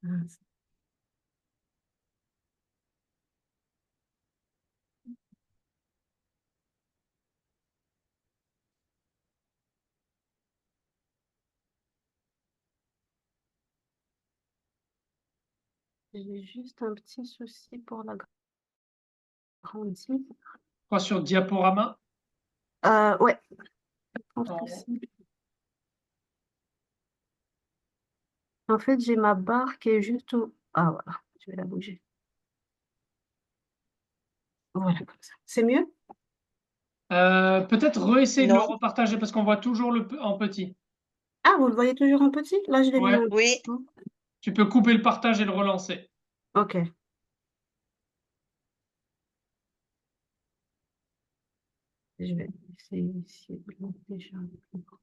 Mince. J'ai juste un petit souci pour l'agrandir. Quoi, sur diaporama? Ouais, je pense que En- si. En fait, j'ai ma barre qui est juste au... Ah, voilà, je vais la bouger. Voilà, comme ça. C'est mieux? Peut-être réessayer de le Non, repartager parce qu'on voit toujours en petit. Ah, vous le voyez toujours en petit? Là, je l'ai mis Ouais, en oui, grand. tu peux couper le partage et le relancer. Ok. Je vais essayer ici de le déjà un peu plus grand.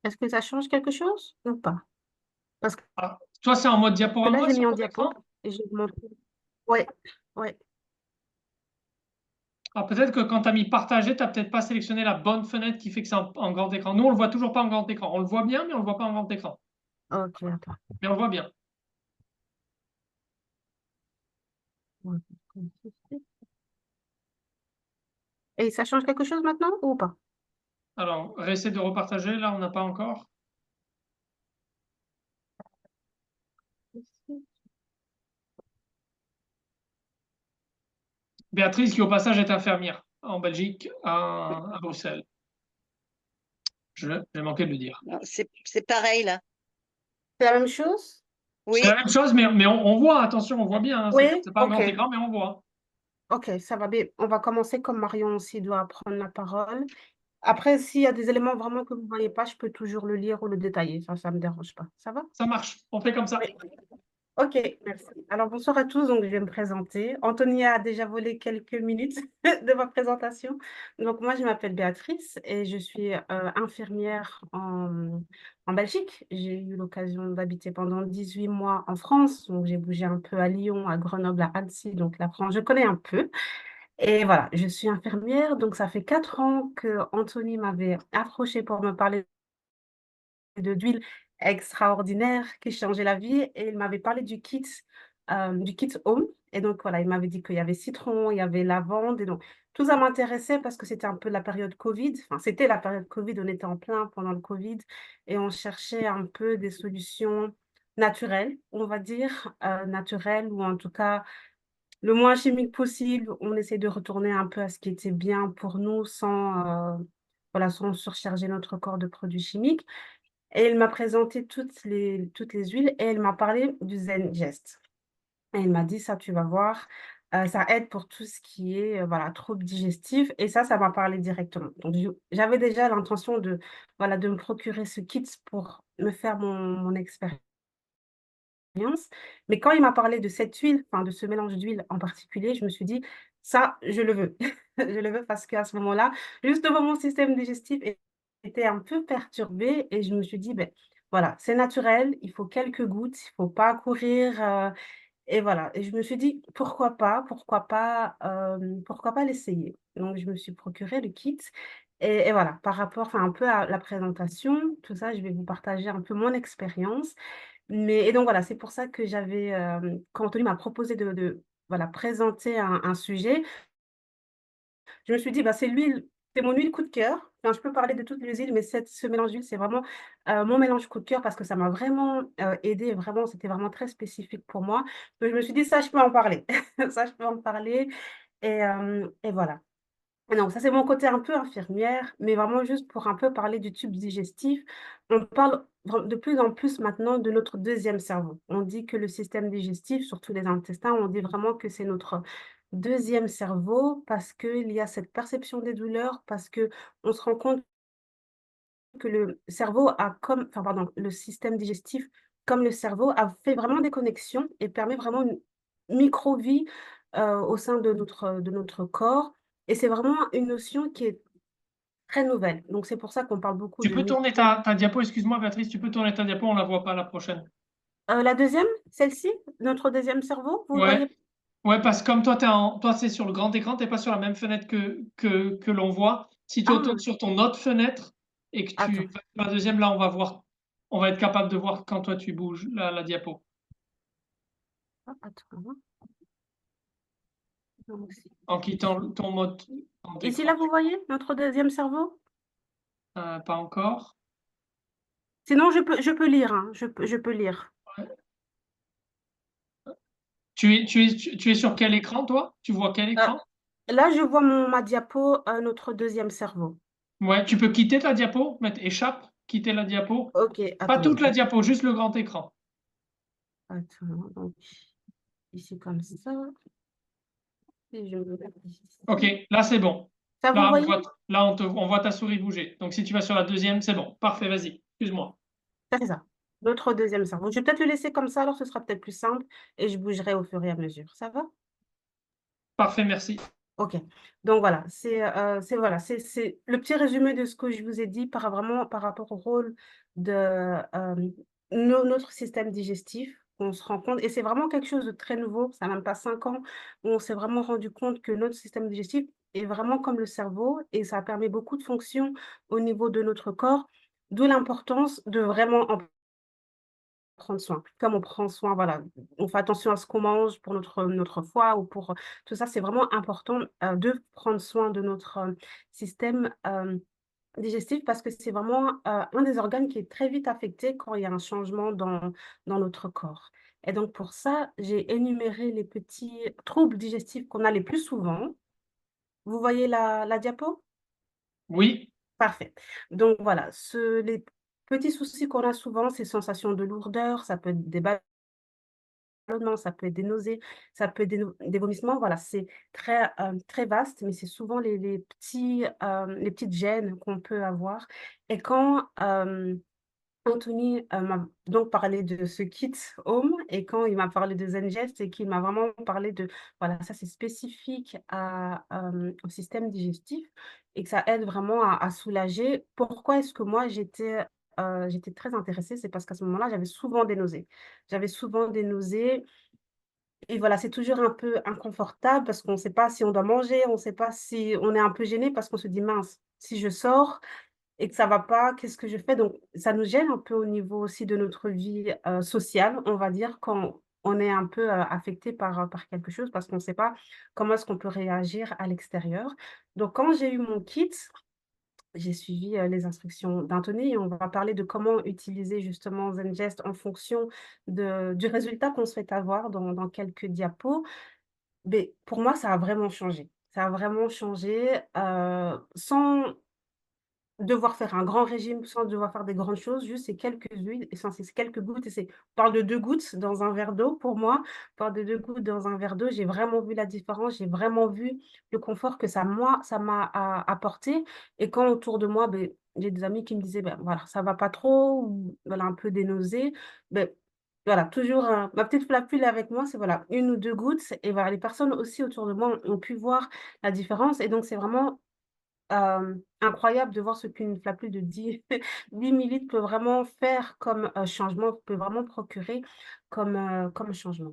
Est-ce que ça change quelque chose ou pas? Parce Ah, toi, c'est en mode que là, diaporama j'ai sur mis en ton diapo écran? et j'ai montré. Ouais, ouais. Ah, peut-être que quand tu as mis partager, tu n'as peut-être pas sélectionné la bonne fenêtre qui fait que c'est en grand écran. Nous, on le voit toujours pas en grand écran. On le voit bien, mais on le voit pas en grand écran. Ok, attends. Mais on le voit bien. Ouais, comme ceci. Et ça change quelque chose maintenant ou pas? Alors, réessayer de repartager. Là, on n'a pas encore. Ici. Béatrice, qui au passage est infirmière en Belgique, à Bruxelles. J'ai manqué de le dire. non, c'est pareil là. C'est la même chose? C'est la Oui, même chose, mais on voit, attention, on voit bien. Hein, Oui, c'est pas un ok. grand écran, mais on voit. Ok, ça va bien. On va commencer comme Marion aussi doit prendre la parole. Après, s'il y a des éléments vraiment que vous ne voyez pas, je peux toujours le lire ou le détailler. Ça ne me dérange pas. Ça va? Ça marche. On fait comme ça. Oui. Ok, merci. Alors, bonsoir à tous. Donc, je vais me présenter. Anthony a déjà volé quelques minutes de ma présentation. Donc, moi, je m'appelle Béatrice et je suis infirmière en Belgique. J'ai eu l'occasion d'habiter pendant 18 mois en France. Donc, j'ai bougé un peu à Lyon, à Grenoble, à Annecy. Donc, la France, je connais un peu. Et voilà, je suis infirmière. Donc, ça fait 4 ans que Anthony m'avait approché pour me parler d'huile extraordinaire qui changeait la vie et il m'avait parlé du kit home et donc voilà, il m'avait dit qu'il y avait citron, il y avait lavande et donc tout ça m'intéressait parce que c'était un peu la période Covid, enfin c'était la période Covid, on était en plein pendant le Covid et on cherchait un peu des solutions naturelles, on va dire, naturelles ou en tout cas le moins chimique possible. On essaie de retourner un peu à ce qui était bien pour nous sans, voilà, sans surcharger notre corps de produits chimiques. Et elle m'a présenté toutes les huiles et elle m'a parlé du Zen Gest. Et elle m'a dit: «Ça, tu vas voir, ça aide pour tout ce qui est, voilà, troubles digestifs» et ça m'a parlé directement. Donc j'avais déjà l'intention de, voilà, de me procurer ce kit pour me faire mon expérience. Mais quand il m'a parlé de cette huile, enfin de ce mélange d'huile en particulier, je me suis dit: «Ça, je le veux». Je le veux parce qu'à ce moment-là, justement, mon système digestif était un peu perturbé et je me suis dit: «Beh, voilà, c'est naturel, il faut quelques gouttes, il faut pas courir», et voilà et je me suis dit: pourquoi pas l'essayer?» Donc je me suis procuré le kit et voilà, par rapport enfin un peu à la présentation, tout ça, je vais vous partager un peu mon expérience. Mais et donc voilà, c'est pour ça que j'avais, quand Anthony m'a proposé de voilà, présenter un sujet, je me suis dit: «Bah, c'est mon huile coup de cœur». Enfin, je peux parler de toutes les huiles, mais ce mélange d'huile, c'est vraiment, mon mélange coup de cœur parce que ça m'a vraiment, aidée, vraiment, c'était vraiment très spécifique pour moi. Donc je me suis dit: «Ça, je peux en parler». Ça, je peux en parler et voilà. Non, ça c'est mon côté un peu infirmière, mais vraiment juste pour un peu parler du tube digestif. On parle de plus en plus maintenant de notre deuxième cerveau. On dit que le système digestif, surtout les intestins, on dit vraiment que c'est notre deuxième cerveau parce qu'il y a cette perception des douleurs, parce que on se rend compte que le cerveau a comme, enfin pardon, le système digestif, comme le cerveau, a fait vraiment des connexions et permet vraiment une micro-vie au sein de notre corps. Et c'est vraiment une notion qui est très nouvelle. Donc c'est pour ça qu'on parle beaucoup Tu de peux tourner micro. ta diapo, excuse-moi, Béatrice, tu peux tourner ta diapo, on la voit pas la prochaine. La deuxième, celle-ci, notre deuxième cerveau, vous le Ouais, voyez? Ouais, parce que comme toi, toi, c'est sur le grand écran, t'es pas sur la même fenêtre que l'on voit. Si tu Ah, retournes sur ton autre fenêtre et que tu attends. vas sur la deuxième, là, on va être capable de voir quand toi tu bouges la diapo. Ah, attends. Donc, En quittant ton mode grand ici, écran. là, vous voyez notre deuxième cerveau? Pas encore. Sinon, je peux lire, hein. Je peux lire. Ouais. Tu es sur quel écran, toi? Tu vois quel Euh, écran? Là, je vois ma diapo, notre deuxième cerveau. Ouais, tu peux quitter ta diapo, mettre échappe, quitter la diapo. Ok, Pas toute attends. la diapo, juste le grand écran. Attends, donc, ici, comme ça. Et je me mets OK, ici. là c'est bon. Ça, vous Là, voyez? on voit ta souris bouger. Donc si tu vas sur la deuxième, c'est bon. Parfait, vas-y. Excuse-moi. C'est ça. Notre deuxième cerveau. Je vais peut-être le laisser comme ça, alors ce sera peut-être plus simple et je bougerai au fur et à mesure. Ça va? Parfait, merci. OK. Donc voilà, voilà, c'est le petit résumé de ce que je vous ai dit vraiment par rapport au rôle de, notre système digestif. On se rend compte et c'est vraiment quelque chose de très nouveau, ça n'a même pas 5 ans, où on s'est vraiment rendu compte que notre système digestif est vraiment comme le cerveau et ça permet beaucoup de fonctions au niveau de notre corps, d'où l'importance de vraiment en prendre soin. Comme on prend soin, voilà, on fait attention à ce qu'on mange pour notre foie ou pour, tout ça, c'est vraiment important, de prendre soin de notre, système, digestif parce que c'est vraiment, un des organes qui est très vite affecté quand il y a un changement dans notre corps et donc pour ça, j'ai énuméré les petits troubles digestifs qu'on a les plus souvent. Vous voyez la diapo? Oui, Parfait. Donc voilà, les petits soucis qu'on a souvent, ces sensations de lourdeur, ça peut être des ballonnements, ça peut être des nausées, ça peut être des vomissements, voilà, c'est très, très vaste, mais c'est souvent les petites gênes qu'on peut avoir et quand, Anthony, m'a donc parlé de ce kit home et quand il m'a parlé de Zengest et qu'il m'a vraiment parlé de voilà, ça c'est spécifique au système digestif et que ça aide vraiment à soulager. Pourquoi est-ce que moi j'étais très intéressée? C'est parce qu'à ce moment-là, j'avais souvent des nausées. J'avais souvent des nausées et voilà, c'est toujours un peu inconfortable parce qu'on ne sait pas si on doit manger, on ne sait pas si on est un peu gêné parce qu'on se dit: «Mince, si je sors et que ça va pas, qu'est-ce que je fais?» Donc ça nous gêne un peu au niveau aussi de notre vie, sociale, on va dire, quand on est un peu, affecté par quelque chose parce qu'on ne sait pas comment est-ce qu'on peut réagir à l'extérieur. Donc quand j'ai eu mon kit, j'ai suivi, les instructions d'Anthony et on va parler de comment utiliser justement Zengest en fonction du résultat qu'on souhaite avoir dans quelques diapos. Mais pour moi, ça a vraiment changé. Ça a vraiment changé, sans devoir faire un grand régime, sans devoir faire des grandes choses, juste ces quelques huiles et ces quelques gouttes et on parle de 2 gouttes dans un verre d'eau pour moi. On parle de 2 gouttes dans un verre d'eau, j'ai vraiment vu la différence, j'ai vraiment vu le confort que ça m'a apporté et quand autour de moi, beh, j'ai des amis qui me disaient: «Ben, voilà, ça va pas trop» ou voilà, un peu des nausées, beh, voilà, toujours, ma petite flacule avec moi, c'est voilà, 1 ou 2 gouttes et voilà, les personnes aussi autour de moi ont pu voir la différence et donc c'est vraiment incroyable de voir ce qu'une flacule de 10 millilitres peut vraiment faire comme, changement, peut vraiment procurer comme changement.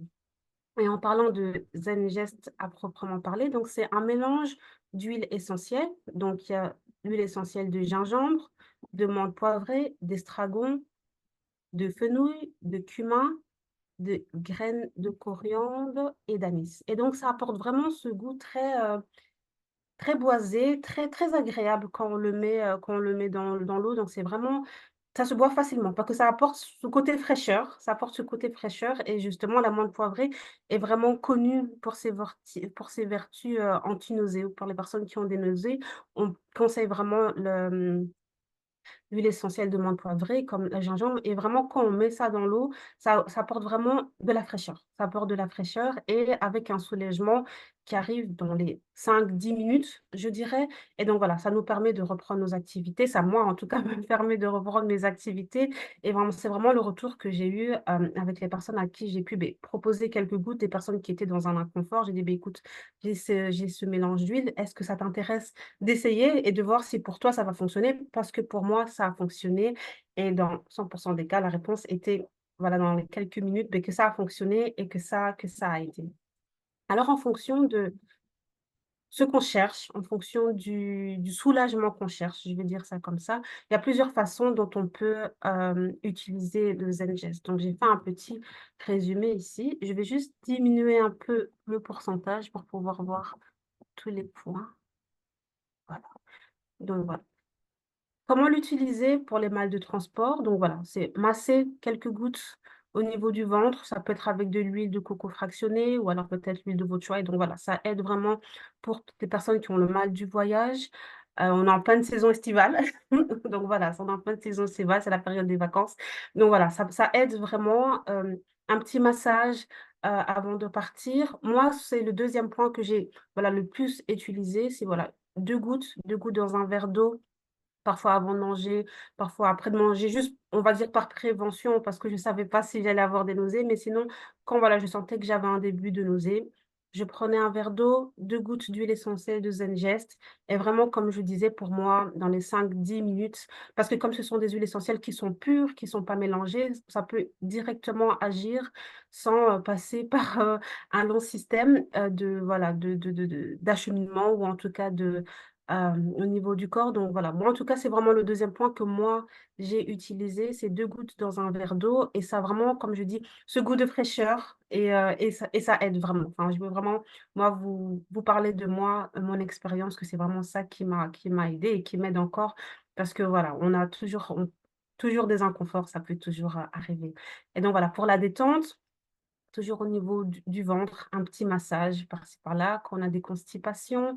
Et en parlant de Zengest à proprement parler, donc c'est un mélange d'huiles essentielles. Donc il y a l'huile essentielle de gingembre, de menthe poivrée, d'estragon, de fenouil, de cumin, de graines de coriandre et d'anis. Et donc ça apporte vraiment ce goût très boisé, très très agréable quand on le met dans l'eau, donc c'est vraiment ça se boit facilement parce que ça apporte ce côté fraîcheur et justement la menthe poivrée est vraiment connue pour ses vertus, anti-nausées. Pour les personnes qui ont des nausées, on conseille vraiment l'huile essentielle de menthe poivrée comme le gingembre et vraiment quand on met ça dans l'eau, ça apporte vraiment de la fraîcheur. Ça apporte de la fraîcheur et avec un soulègement qui arrive dans les 5 10 minutes, je dirais et donc voilà, ça nous permet de reprendre nos activités. Ça, moi, en tout cas, me permet de reprendre mes activités et vraiment, c'est vraiment le retour que j'ai eu, avec les personnes à qui j'ai pu, beh, proposer quelques gouttes, des personnes qui étaient dans un inconfort. J'ai dit: «Beh, écoute, j'ai ce mélange d'huile, est-ce que ça t'intéresse d'essayer et de voir si pour toi ça va fonctionner parce que pour moi ça a fonctionné et dans 100 des cas, la réponse était, voilà, dans les quelques minutes, beh, que ça a fonctionné et que ça a été. Alors, en fonction de ce qu'on cherche, en fonction du soulagement qu'on cherche, je vais dire ça comme ça, il y a plusieurs façons dont on peut, utiliser le Zen Gest. Donc j'ai fait un petit résumé ici. Je vais juste diminuer un peu le pourcentage pour pouvoir voir tous les points. Voilà, donc voilà. Comment l'utiliser pour les mal de transport? Donc voilà, c'est masser quelques gouttes au niveau du ventre. Ça peut être avec de l'huile de coco fractionnée ou alors peut-être l'huile de votre choix. Et donc voilà, ça aide vraiment pour toutes les personnes qui ont le mal du voyage. On est en pleine saison estivale. Donc voilà, on est en pleine saison estivale, c'est la période des vacances. Donc voilà, ça aide vraiment. Un petit massage avant de partir. Moi, c'est le deuxième point que j'ai voilà, le plus utilisé. C'est voilà, deux gouttes dans un verre d'eau parfois avant de manger, parfois après de manger, juste, on va dire par prévention, parce que je ne savais pas si j'allais avoir des nausées, mais sinon, quand voilà, je sentais que j'avais un début de nausée, je prenais un verre d'eau, 2 gouttes d'huile essentielle de Zengest et vraiment, comme je disais, pour moi, dans les 5 10 minutes, parce que comme ce sont des huiles essentielles qui sont pures, qui ne sont pas mélangées, ça peut directement agir sans, passer par, un long système, de voilà, d'acheminement ou en tout cas au niveau du corps. Donc voilà, moi en tout cas, c'est vraiment le deuxième point que moi j'ai utilisé, c'est 2 gouttes dans un verre d'eau et ça a vraiment, comme je dis, ce goût de fraîcheur et ça aide vraiment. Enfin, je veux vraiment, moi, vous parler de moi, mon expérience, que c'est vraiment ça qui m'a aidée et qui m'aide encore parce que voilà, toujours des inconforts, ça peut toujours, arriver. Et donc voilà, pour la détente, toujours au niveau du ventre, un petit massage par-ci par-là. Quand on a des constipations,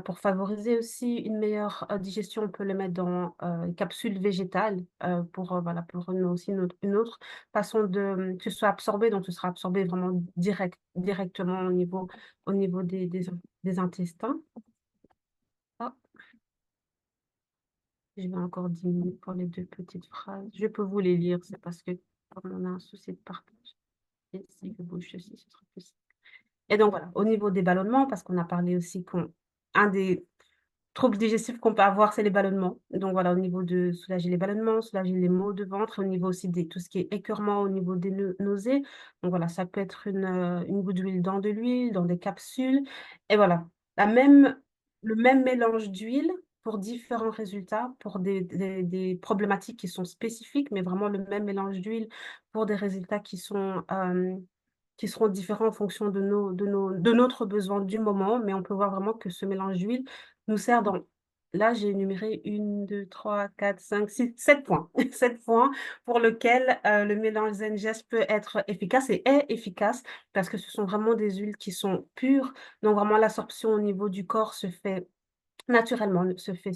pour favoriser aussi une meilleure, digestion, on peut le mettre dans, une capsule végétale, pour, voilà, pour une autre façon que ce soit absorbé, donc ce sera absorbé vraiment directement au niveau des intestins. Hop, je vais encore diminuer pour les 2 petites phrases. Je peux vous les lire, c'est parce que comme on a un souci de partage et si je bouge ceci, ce sera plus simple. Et donc voilà, au niveau des ballonnements, parce qu'on a parlé aussi qu'on un des troubles digestifs qu'on peut avoir, c'est les ballonnements. Donc voilà, au niveau de soulager les ballonnements, soulager les maux de ventre, au niveau aussi des tout ce qui est écœurement, au niveau des nausées. Donc voilà, ça peut être une goutte d'huile dans de l'huile, dans des capsules et voilà. La même le même mélange d'huile pour différents résultats, pour des problématiques qui sont spécifiques, mais vraiment le même mélange d'huile pour des résultats qui seront différents en fonction de notre besoin du moment, mais on peut voir vraiment que ce mélange d'huile nous sert dans là, j'ai énuméré 1, 2, 3, 4, 5, 6, 7 points. 7 points pour lequel, le mélange Zengest peut être efficace et est efficace parce que ce sont vraiment des huiles qui sont pures, donc vraiment l'absorption au niveau du corps se fait naturellement, se fait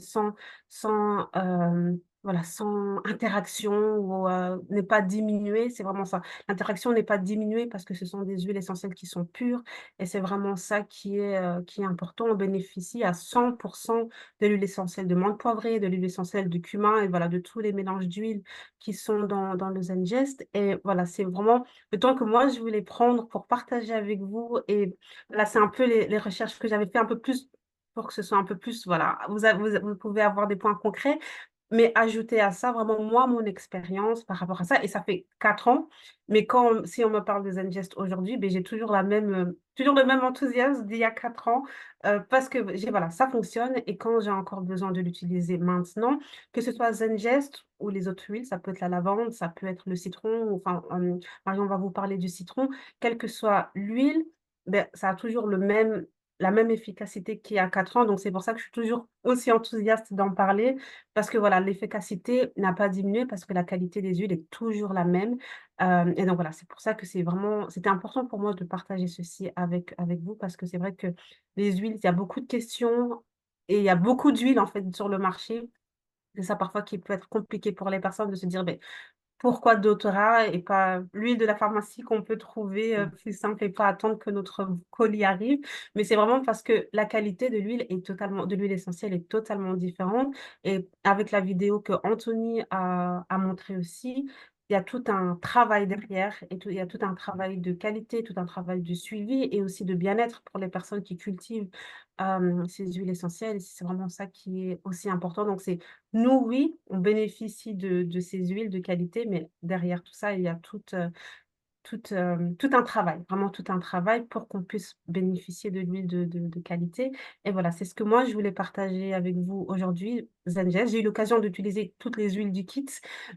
voilà, sans interaction ou n'est pas diminuée, c'est vraiment ça. L'interaction n'est pas diminuée parce que ce sont des huiles essentielles qui sont pures et c'est vraiment ça qui est important. On bénéficie à 100 de l'huile essentielle de menthe poivrée, de l'huile essentielle de cumin et voilà, de tous les mélanges d'huile qui sont dans le Zengest et voilà, c'est vraiment le temps que moi je voulais prendre pour partager avec vous et là, c'est un peu les recherches que j'avais fait un peu plus pour que ce soit un peu plus, voilà, vous pouvez avoir des points concrets, mais ajouter à ça vraiment moi, mon expérience par rapport à ça et ça fait 4 ans, mais si on me parle de Zengest aujourd'hui, beh, j'ai toujours le même enthousiasme d'il y a 4 ans, parce que voilà, ça fonctionne et quand j'ai encore besoin de l'utiliser maintenant, que ce soit Zengest ou les autres huiles, ça peut être la lavande, ça peut être le citron, enfin, Marion va vous parler du citron, quelle que soit l'huile, beh, ça a toujours la même efficacité qu'il y a 4 ans, donc c'est pour ça que je suis toujours aussi enthousiaste d'en parler parce que voilà, l'efficacité n'a pas diminué parce que la qualité des huiles est toujours la même, et donc voilà, c'est pour ça que c'était important pour moi de partager ceci avec vous parce que c'est vrai que les huiles, il y a beaucoup de questions et il y a beaucoup d'huiles en fait sur le marché. C'est ça parfois qui peut être compliqué pour les personnes de se dire: «Beh, pourquoi doTERRA et pas l'huile de la pharmacie qu'on peut trouver, plus simple et pas attendre que notre colis arrive. Mais c'est vraiment parce que la qualité de l'huile essentielle est totalement différente et avec la vidéo que Anthony a montré aussi, il y a tout un travail derrière il y a tout un travail de qualité, tout un travail de suivi et aussi de bien-être pour les personnes qui cultivent, ces huiles essentielles et c'est vraiment ça qui est aussi important. Donc c'est nous, oui, on bénéficie de ces huiles de qualité, mais derrière tout ça, il y a tout un travail, vraiment tout un travail pour qu'on puisse bénéficier de l'huile de qualité. Et voilà, c'est ce que moi, je voulais partager avec vous aujourd'hui, Zenjes. J'ai eu l'occasion d'utiliser toutes les huiles du kit,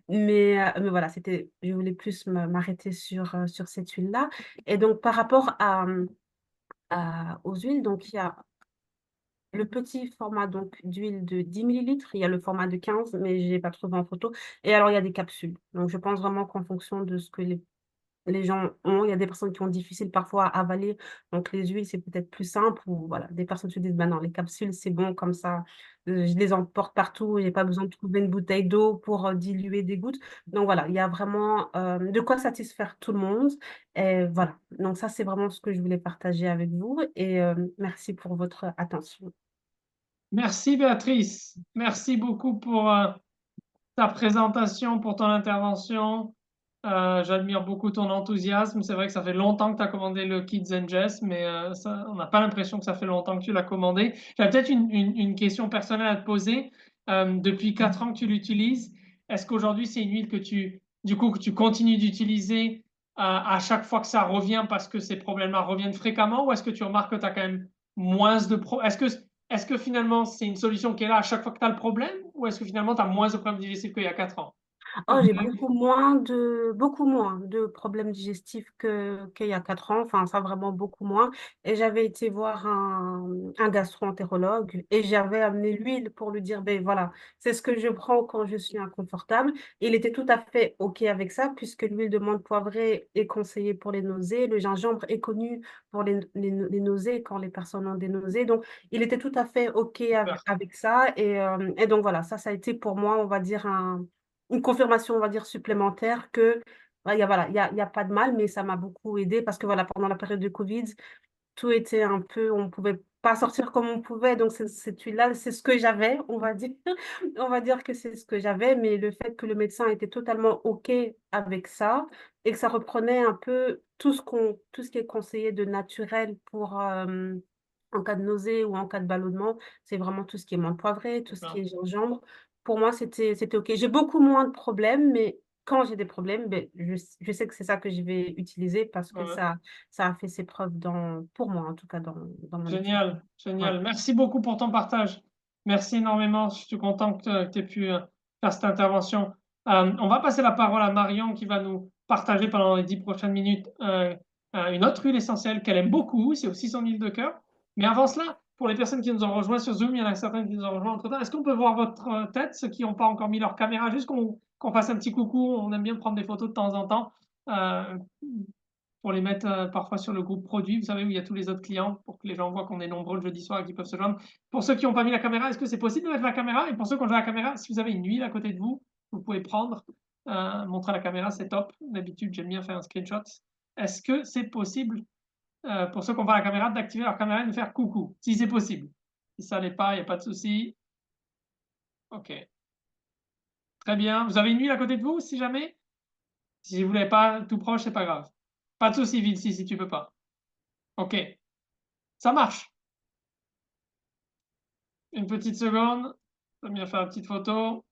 mais voilà, je voulais plus m'arrêter sur cette huile-là. Et donc, par rapport aux huiles, donc il y a le petit format donc d'huile de 10 millilitres, il y a le format de 15, mais je l'ai pas trouvé en photo. Et alors, il y a des capsules. Donc, je pense vraiment qu'en fonction de ce que les gens ont, il y a des personnes qui ont difficile parfois à avaler, donc les huiles, c'est peut-être plus simple ou voilà, des personnes se disent: «Bah non, les capsules, c'est bon comme ça, je les emporte partout, j'ai pas besoin de trouver une bouteille d'eau pour, diluer des gouttes». Donc voilà, il y a vraiment, de quoi satisfaire tout le monde et voilà. Donc ça, c'est vraiment ce que je voulais partager avec vous et merci pour votre attention. Merci Béatrice. Merci beaucoup pour ta présentation, pour ton intervention. J'admire beaucoup ton enthousiasme. C'est vrai que ça fait longtemps que tu as commandé le kit Zenjess, mais on n'a pas l'impression que ça fait longtemps que tu l'as commandé. J'avais peut-être une question personnelle à te poser. Depuis 4 ans que tu l'utilises, est-ce qu'aujourd'hui c'est une huile que tu continues d'utiliser à chaque fois que ça revient parce que ces problèmes-là reviennent fréquemment, ou est-ce que tu remarques que tu as quand même moins de problèmes? Est-ce que finalement c'est une solution qui est là à chaque fois que tu as le problème, ou est-ce que finalement tu as moins de problèmes digestifs qu'il y a 4 ans? Oh, j'ai beaucoup moins de problèmes digestifs qu'il y a 4 ans, enfin ça vraiment beaucoup moins. Et j'avais été voir un gastro-entérologue et j'avais amené l'huile pour lui dire, ben voilà, c'est ce que je prends quand je suis inconfortable. Il était tout à fait OK avec ça, puisque l'huile de menthe poivrée est conseillée pour les nausées, le gingembre est connu pour les nausées quand les personnes ont des nausées. Donc, il était tout à fait OK avec ça. Et donc voilà, ça a été pour moi, on va dire, une confirmation, on va dire, supplémentaire que, ouais, il y a pas de mal, mais ça m'a beaucoup aidé parce que voilà, pendant la période de Covid, tout était un peu, on pouvait pas sortir comme on pouvait, donc cette huile-là, c'est ce que j'avais, on va dire. On va dire que c'est ce que j'avais, mais le fait que le médecin était totalement OK avec ça et que ça reprenait un peu tout ce qui est conseillé de naturel pour, en cas de nausée ou en cas de ballonnement, c'est vraiment tout ce qui est menthe poivrée, tout ce qui est gingembre. Pour moi, c'était OK. J'ai beaucoup moins de problèmes, mais quand j'ai des problèmes, beh, je sais que c'est ça que je vais utiliser parce que Ouais. ça a fait ses preuves pour moi, en tout cas, dans mon expérience. Génial, Ouais. génial. Merci beaucoup pour ton partage. Merci énormément. Je suis content que tu aies pu faire cette intervention. On va passer la parole à Marion qui va nous partager pendant les 10 prochaines minutes une autre huile essentielle qu'elle aime beaucoup. C'est aussi son huile de cœur. Mais avant cela, pour les personnes qui nous ont rejoints sur Zoom, il y en a certaines qui nous ont rejoints entre-temps. Est-ce qu'on peut voir votre tête, ceux qui n'ont pas encore mis leur caméra, juste qu'on fasse un petit coucou. On aime bien prendre des photos de temps en temps. Euh, pour les mettre parfois sur le groupe produit, vous savez, où il y a tous les autres clients, pour que les gens voient qu'on est nombreux le jeudi soir et qu'ils peuvent se joindre. Pour ceux qui n'ont pas mis la caméra, est-ce que c'est possible de mettre la caméra? Et pour ceux qui ont déjà la caméra, si vous avez une huile à côté de vous, vous pouvez prendre, montrer à la caméra, c'est top. D'habitude, j'aime bien faire un screenshot. Est-ce que c'est possible, pour ceux qui n'ont pas la caméra, d'activer leur caméra et de faire coucou, si c'est possible? Si ça l'est pas, il n'y a pas de souci. OK. Très bien. Vous avez une huile à côté de vous, si jamais? Si vous ne l'avez pas tout proche, c'est pas grave. Pas de souci, Vinci, si tu peux pas. OK. Ça marche. Une petite seconde. Je vais bien faire une petite photo.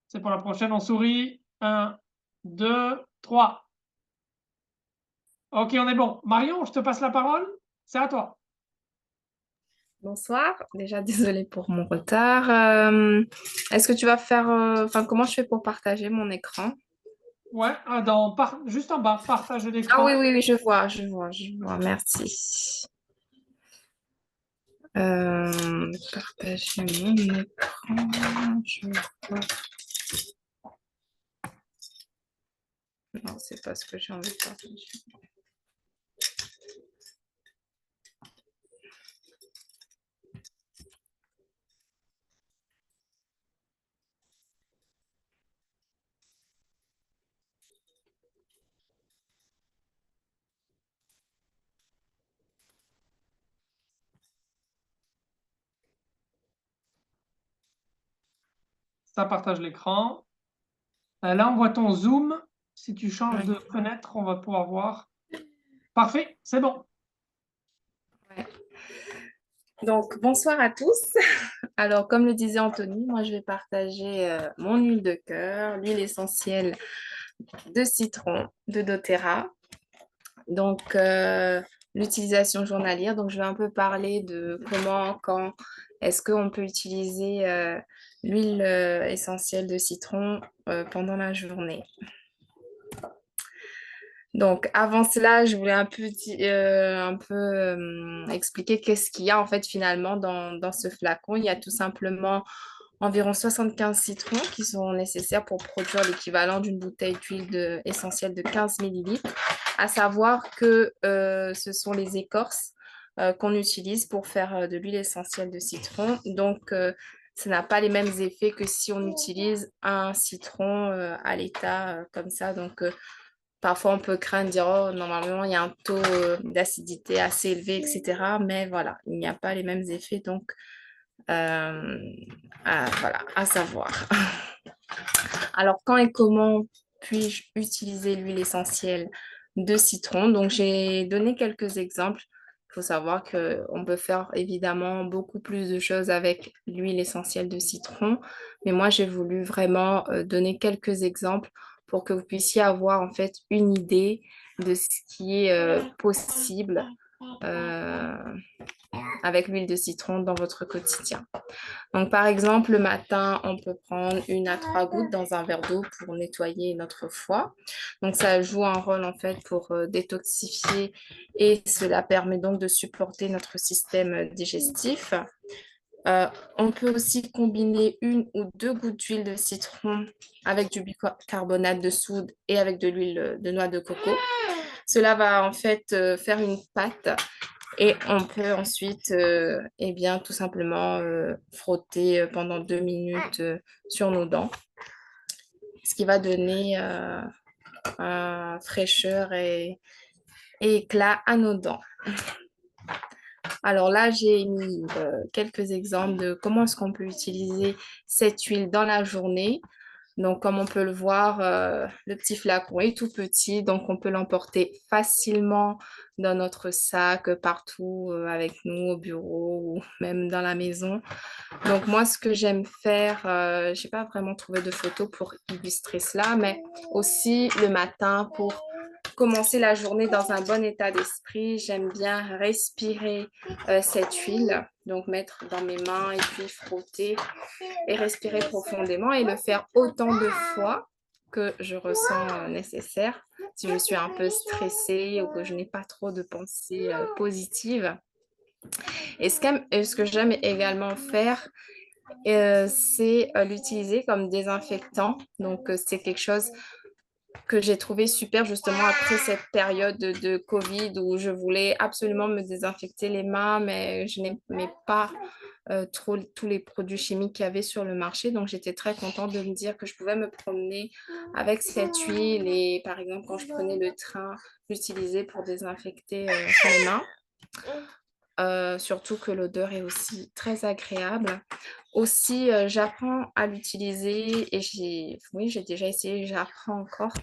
C'est pour la prochaine. On sourit. Un, 2, 3. OK, on est bon. Marion, je te passe la parole. C'est à toi. Bonsoir, déjà désolée pour mon retard. Est-ce que tu vas faire, enfin, comment je fais pour partager mon écran? Ouais, juste en bas, partage Ah oui, l'écran. oui, oui, je vois, merci. Partager mon écran, je vois. Non, c'est pas ce que j'ai envie de partager. Ça partage l'écran. Là, on voit ton zoom. Si tu changes Ouais, de fenêtre, on va pouvoir voir. Parfait, c'est bon. ouais. Donc, bonsoir à tous. Alors, comme le disait Anthony, moi, je vais partager mon huile de cœur, l'huile essentielle de citron de doTERRA. Donc, l'utilisation journalière. Donc, je vais un peu parler de comment, quand est-ce qu'on peut utiliser l'huile essentielle de citron pendant la journée. Donc, avant cela, je voulais expliquer qu'est-ce qu'il y a en fait finalement dans ce flacon. Il y a tout simplement environ 75 citrons qui sont nécessaires pour produire l'équivalent d'une bouteille d'huile essentielle de 15 millilitres. À savoir que ce sont les écorces qu'on utilise pour faire de l'huile essentielle de citron. Donc, ça n'a pas les mêmes effets que si on utilise un citron à l'état comme ça. Donc, parfois, on peut craindre, dire, oh, normalement, il y a un taux d'acidité assez élevé, etc. Mais voilà, il n'y a pas les mêmes effets. Donc, voilà, à savoir. Alors, quand et comment puis-je utiliser l'huile essentielle de citron? Donc, j'ai donné quelques exemples. Il faut savoir qu'on peut faire évidemment beaucoup plus de choses avec l'huile essentielle de citron. Mais moi, j'ai voulu vraiment donner quelques exemples pour que vous puissiez avoir en fait une idée de ce qui est possible avec l'huile de citron dans votre quotidien. Donc, par exemple, le matin, on peut prendre 1 à 3 gouttes dans un verre d'eau pour nettoyer notre foie. Donc, ça joue un rôle en fait pour détoxifier et cela permet donc de supporter notre système digestif. On peut aussi combiner 1 ou 2 gouttes d'huile de citron avec du bicarbonate de soude et avec de l'huile de noix de coco. Cela va en fait faire une pâte et on peut ensuite eh bien, tout simplement frotter pendant 2 minutes sur nos dents, ce qui va donner fraîcheur et éclat à nos dents. Alors là, j'ai mis quelques exemples de comment est-ce qu'on peut utiliser cette huile dans la journée. Donc, comme on peut le voir, le petit flacon est tout petit, donc on peut l'emporter facilement dans notre sac, partout avec nous, au bureau ou même dans la maison. Donc, moi, ce que j'aime faire, je n'ai pas vraiment trouvé de photos pour illustrer cela, mais aussi le matin pour commencer la journée dans un bon état d'esprit, j'aime bien respirer cette huile, donc mettre dans mes mains et puis frotter et respirer profondément et le faire autant de fois que je ressens nécessaire. Si je suis un peu stressée ou que je n'ai pas trop de pensées positives. Et ce que j'aime également faire, c'est l'utiliser comme désinfectant. Donc, c'est quelque chose que j'ai trouvé super justement après cette période de Covid où je voulais absolument me désinfecter les mains, mais je n'aimais pas trop tous les produits chimiques qu'il y avait sur le marché. Donc, j'étais très contente de me dire que je pouvais me promener avec cette huile et par exemple, quand je prenais le train, l'utiliser pour désinfecter mes mains. Surtout que l'odeur est aussi très agréable. Aussi, j'apprends à l'utiliser et j'ai déjà essayé, j'apprends encore.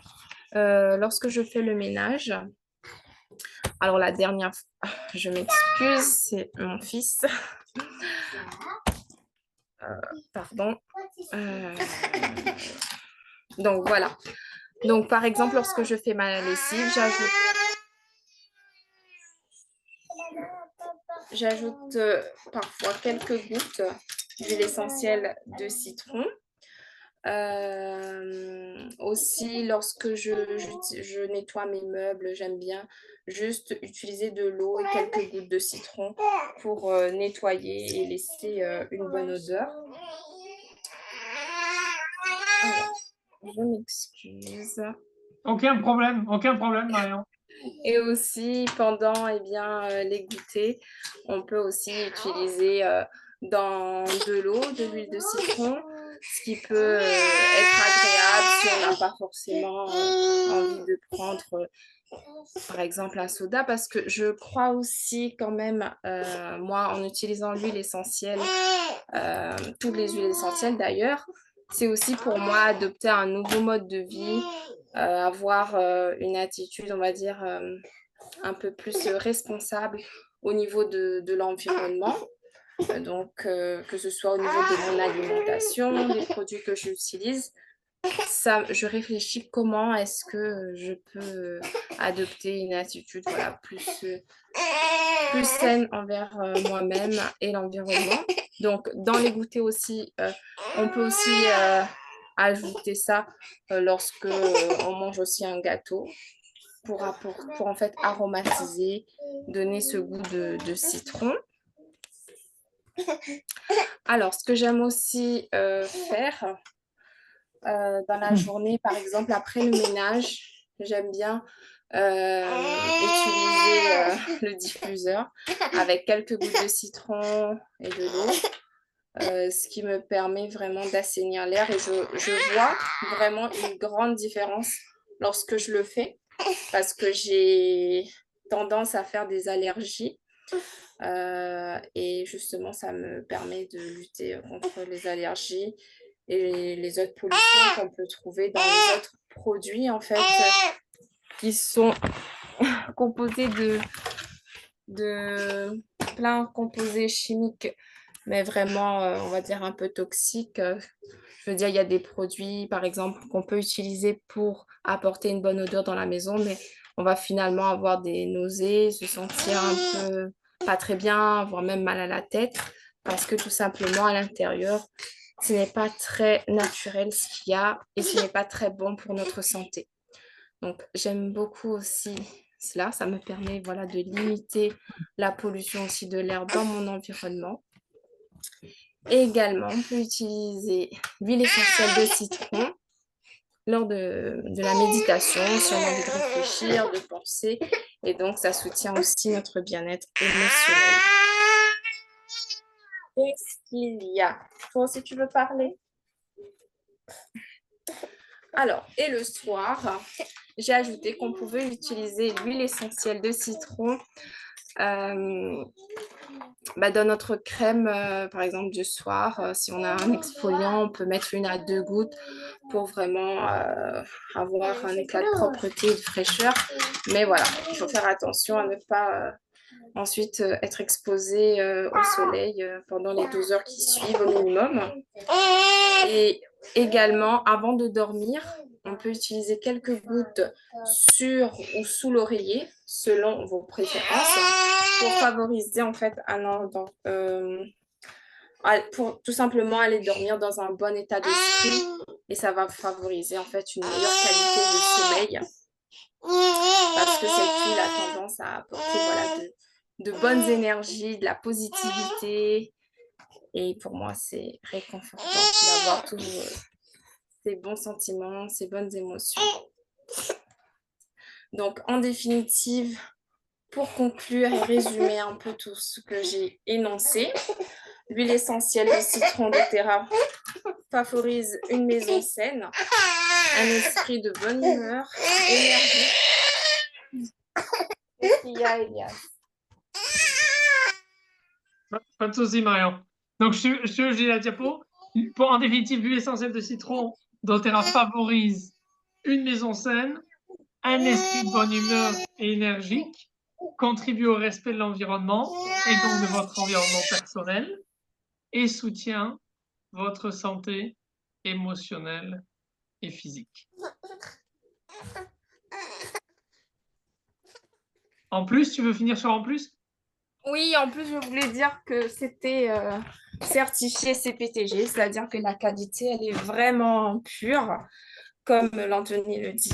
Lorsque je fais le ménage, alors la dernière fois, je m'excuse, c'est mon fils. Pardon. Donc voilà. Donc par exemple, lorsque je fais ma lessive, j'ajoute parfois quelques gouttes d'huile essentielle de citron. Aussi, lorsque je nettoie mes meubles, j'aime bien juste utiliser de l'eau et quelques gouttes de citron pour nettoyer et laisser une bonne odeur. Alors, je m'excuse. Aucun problème, Marion. Et aussi, pendant les goûters, on peut aussi utiliser dans de l'eau, de l'huile de citron, ce qui peut être agréable si on n'a pas forcément envie de prendre, par exemple, un soda, parce que je crois aussi quand même, moi, en utilisant l'huile essentielle, toutes les huiles essentielles d'ailleurs, c'est aussi pour moi adopter un nouveau mode de vie, avoir une attitude, on va dire, un peu plus responsable au niveau de l'environnement. Donc, que ce soit au niveau de mon alimentation, des produits que j'utilise. ça, je réfléchis comment est-ce que je peux adopter une attitude voilà, plus saine envers moi-même et l'environnement. Donc, dans les goûters aussi, on peut aussi ajouter ça lorsque on mange aussi un gâteau pour en fait aromatiser, donner ce goût de citron. Alors, ce que j'aime aussi faire dans la journée, par exemple, après le ménage, j'aime bien utiliser le diffuseur avec quelques gouttes de citron et de l'eau, ce qui me permet vraiment d'assainir l'air et je vois vraiment une grande différence lorsque je le fais parce que j'ai tendance à faire des allergies et justement ça me permet de lutter contre les allergies et les autres pollutions qu'on peut trouver dans les autres produits en fait qui sont composés de plein de composés chimiques mais vraiment on va dire un peu toxiques. Je veux dire, il y a des produits, par exemple, qu'on peut utiliser pour apporter une bonne odeur dans la maison, mais on va finalement avoir des nausées, se sentir un peu pas très bien, avoir même mal à la tête, parce que tout simplement, à l'intérieur, ce n'est pas très naturel ce qu'il y a et ce n'est pas très bon pour notre santé. Donc, j'aime beaucoup aussi cela. Ça me permet voilà, de limiter la pollution aussi de l'air dans mon environnement. Et également, on peut utiliser l'huile essentielle de citron lors de la méditation, si on a envie de réfléchir, de penser. Et donc, ça soutient aussi notre bien-être émotionnel. Qu'est-ce qu'il y a? Toi aussi, tu veux parler? Alors, et le soir, j'ai ajouté qu'on pouvait utiliser l'huile essentielle de citron dans notre crème, par exemple, du soir. Si on a un exfoliant, on peut mettre 1 à 2 gouttes pour vraiment avoir un éclat de propreté et de fraîcheur. Mais voilà, il faut faire attention à ne pas ensuite être exposé au soleil pendant les 2 heures qui suivent au minimum. Et également, avant de dormir, on peut utiliser quelques gouttes sur ou sous l'oreiller, selon vos préférences, pour favoriser en fait pour tout simplement aller dormir dans un bon état d'esprit et ça va favoriser en fait une meilleure qualité de sommeil parce que cette huile a tendance à apporter voilà, de bonnes énergies, de la positivité et pour moi c'est réconfortant d'avoir tous ces bons sentiments, ces bonnes émotions. Donc en définitive, pour conclure et résumer un peu tout ce que j'ai énoncé, l'huile essentielle de citron de terra favorise une maison saine, un esprit de bonne humeur, énergie. Qu'est-ce qu'il y a, Elias? Pas de souci, Marion. Donc, je dis la diapo. En définitive, l'huile essentielle de citron doTERRA favorise une maison saine, un esprit de bonne humeur et énergique, contribue au respect de l'environnement et donc de votre environnement personnel et soutient votre santé émotionnelle et physique. En plus, tu veux finir sur en plus? Oui, en plus, je voulais dire que c'était certifié CPTG, c'est-à-dire que la qualité, elle est vraiment pure. Comme l'Anthony le dit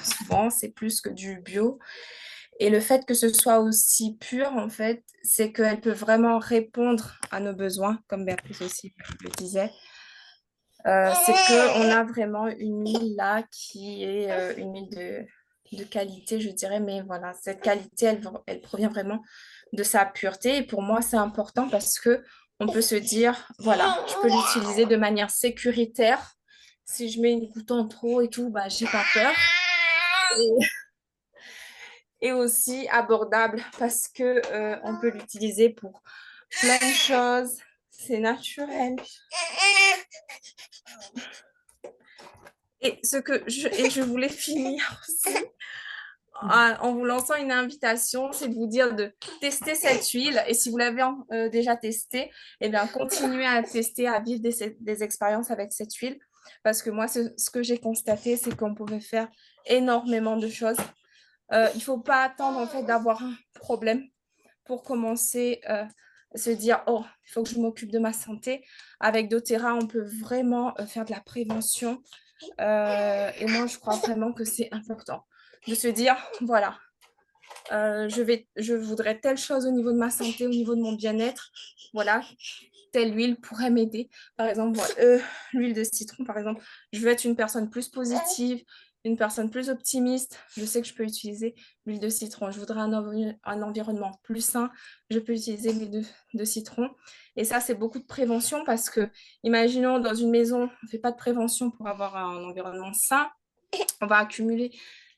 souvent, c'est plus que du bio. Et le fait que ce soit aussi pur, en fait, c'est qu'elle peut vraiment répondre à nos besoins, comme Béatrice aussi le disait. C'est qu'on a vraiment une huile là qui est une huile de qualité, je dirais, mais voilà, cette qualité, elle provient vraiment de sa pureté. Et pour moi, c'est important parce que on peut se dire, voilà, je peux l'utiliser de manière sécuritaire. Si je mets une goutte en trop et tout, bah, j'ai pas peur. Et aussi abordable parce que on peut l'utiliser pour plein de choses. C'est naturel. Et je voulais finir aussi en vous lançant une invitation, c'est de vous dire de tester cette huile. Et si vous l'avez déjà testée, eh bien, continuez à tester, à vivre des expériences avec cette huile. parce que moi, ce que j'ai constaté, c'est qu'on pouvait faire énormément de choses. Il ne faut pas attendre en fait d'avoir un problème pour commencer à se dire, oh, il faut que je m'occupe de ma santé. Avec doTERRA, on peut vraiment faire de la prévention. Et moi, je crois vraiment que c'est important de se dire, voilà, je voudrais telle chose au niveau de ma santé, au niveau de mon bien-être. Voilà, telle huile pourrait m'aider. Par exemple, l'huile de citron, par exemple, je veux être une personne plus positive, une personne plus optimiste. Je sais que je peux utiliser l'huile de citron. Je voudrais un environnement plus sain. Je peux utiliser l'huile de citron. Et ça, c'est beaucoup de prévention parce que, imaginons, dans une maison, on ne fait pas de prévention pour avoir un environnement sain. On va accumuler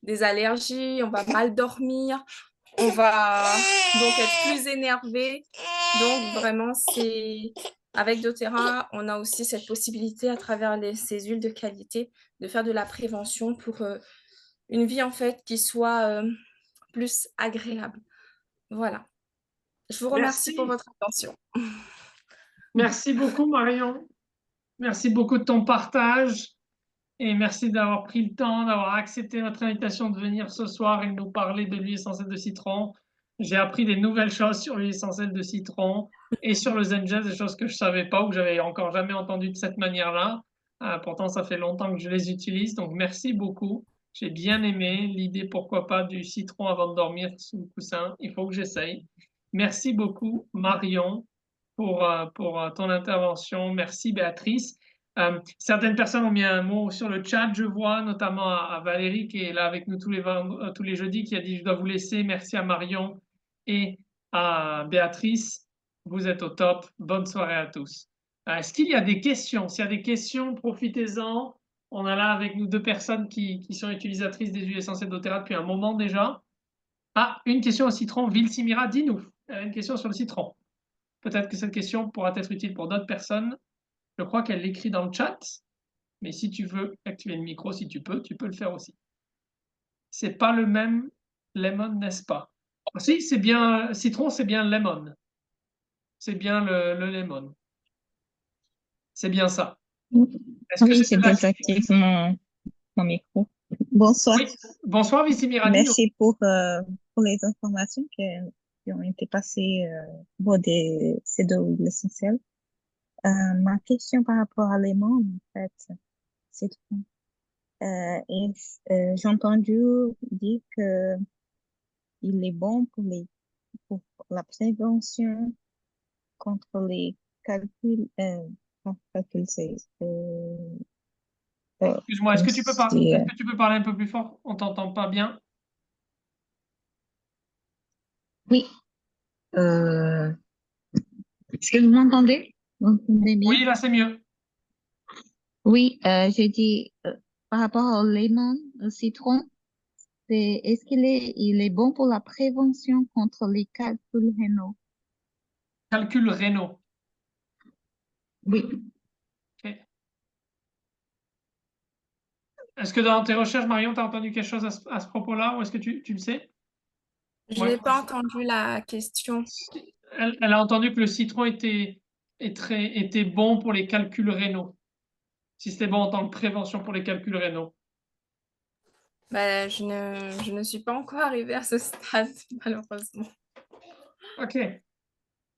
des allergies, on va mal dormir, on va donc être plus énervé. Donc vraiment, c'est avec doTERRA, on a aussi cette possibilité à travers ces huiles de qualité de faire de la prévention pour une vie en fait qui soit plus agréable. Voilà. Je vous remercie pour votre attention. Merci beaucoup, Marion. Merci beaucoup de ton partage et merci d'avoir pris le temps, d'avoir accepté notre invitation de venir ce soir et de nous parler de l'huile essentielle de citron. J'ai appris des nouvelles choses sur l'huile essentielle de citron et sur le Zenja, des choses que je savais pas ou que j'avais encore jamais entendues de cette manière-là. Pourtant, ça fait longtemps que je les utilise, donc merci beaucoup. J'ai bien aimé l'idée, pourquoi pas, du citron avant de dormir sous le coussin. Il faut que j'essaye. Merci beaucoup, Marion, pour ton intervention. Merci, Béatrice. Certaines personnes ont mis un mot sur le chat, je vois, notamment à Valérie qui est là avec nous tous les jeudis, qui a dit je dois vous laisser. Merci à Marion et à Béatrice. Vous êtes au top. Bonne soirée à tous. Est-ce qu'il y a des questions? S'il y a des questions, profitez-en. On a là avec nous deux personnes qui sont utilisatrices des huiles essentielles doTERRA depuis un moment déjà. Ah, une question au citron. Vilsimira, dis-nous. Une question sur le citron. Peut-être que cette question pourra être utile pour d'autres personnes. Je crois qu'elle l'écrit dans le chat, mais si tu veux activer le micro, si tu peux le faire aussi. C'est pas le même lemon, n'est-ce pas? Oh, si, c'est bien citron, c'est bien lemon. C'est bien le lemon. C'est bien ça. Est-ce que Oui, j'ai j'ai de la... désactivé mon micro. Bonsoir. Oui. Bonsoir, Vici Mirani. Merci pour les informations qui ont été passées pour ces deux huiles essentielles. Ma question par rapport à l'aimant, en fait, c'est j'ai entendu dire que il est bon pour la prévention contre les calculs, pas calculs, Excuse-moi, comme si, est-ce que tu peux parler un peu plus fort? On t'entend pas bien. oui, euh, est-ce que vous m'entendez? Vous m'entendez bien? Oui, là, c'est mieux. Oui, j'ai dit par rapport au lemon, au citron, est-ce il est bon pour la prévention contre les calculs rénaux? Calcul rénaux. Oui. Ok. Est-ce que dans tes recherches, Marion, tu as entendu quelque chose à ce propos-là ou est-ce que tu le sais? Je Ouais. n'ai pas entendu la question. Elle a entendu que le citron était bon pour les calculs rénaux. Si c'était bon en tant que prévention pour les calculs rénaux. Ben, je ne suis pas encore arrivée à ce stade, malheureusement. Ok,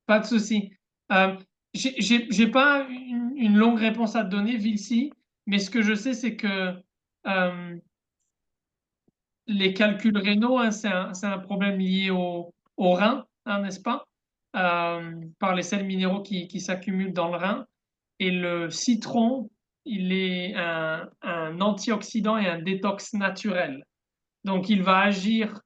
pas de souci. J'ai pas une longue réponse à te donner, Vilsi, mais ce que je sais, c'est que les calculs rénaux, hein, c'est un problème lié au rein, hein, n'est-ce pas? Par les sels minéraux qui s'accumulent dans le rein. Et le citron, il est un antioxydant et un détox naturel. Donc, il va agir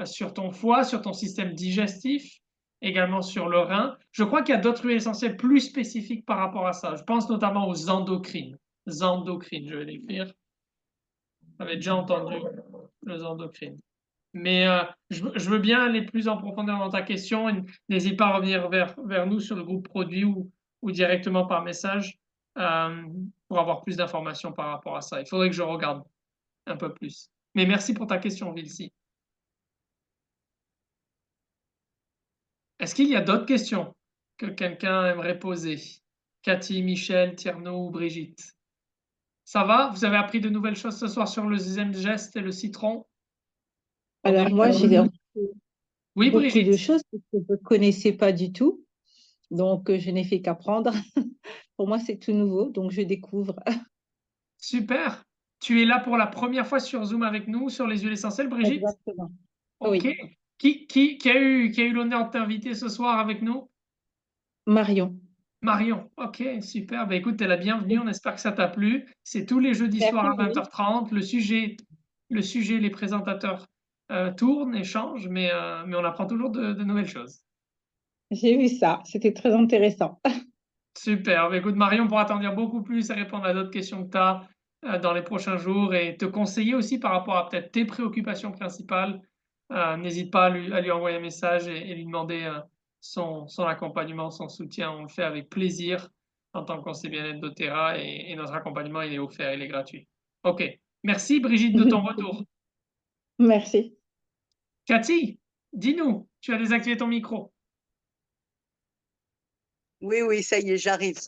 sur ton foie, sur ton système digestif, également sur le rein. Je crois qu'il y a d'autres huiles essentielles plus spécifiques par rapport à ça. Je pense notamment aux endocrines. Endocrines, je vais l'écrire. J'avais déjà entendu les endocrines. Mais je veux bien aller plus en profondeur dans ta question. N'hésite pas à revenir vers nous sur le groupe produit ou directement par message pour avoir plus d'informations par rapport à ça. Il faudrait que je regarde un peu plus. Mais merci pour ta question, Vilsi. Est-ce qu'il y a d'autres questions que quelqu'un aimerait poser? Cathy, Michel, Tierno ou Brigitte? Ça va? Vous avez appris de nouvelles choses ce soir sur le zen geste et le citron? Alors moi, j'ai appris Oui, beaucoup de Brigitte. choses que je ne connaissais pas du tout. Donc, je n'ai fait qu'apprendre. Pour moi, c'est tout nouveau, donc je découvre. Super. Tu es là pour la première fois sur Zoom avec nous sur les huiles essentielles, Brigitte? Exactement. Ok. Oui, Qui a eu l'honneur de t'inviter ce soir avec nous? Marion. Marion. Ok, super. Ben, écoute, t'es la bienvenue. On espère que ça t'a plu. C'est tous les jeudis soirs Merci, à oui. 20h30. Le sujet, les présentateurs tournent, échangent, mais on apprend toujours de nouvelles choses. J'ai vu ça. C'était très intéressant. Super. Ben, écoute, Marion pourra t'en dire beaucoup plus et répondre à d'autres questions que tu as dans les prochains jours et te conseiller aussi par rapport à peut-être tes préoccupations principales. N'hésite pas à lui envoyer un message et lui demander son accompagnement, son soutien. On le fait avec plaisir en tant que conseiller bien-être doTERRA et notre accompagnement, il est offert, il est gratuit. OK. Merci Brigitte de ton retour. Merci. Cathy, dis-nous, tu as désactivé ton micro. Oui, oui, ça y est, j'arrive.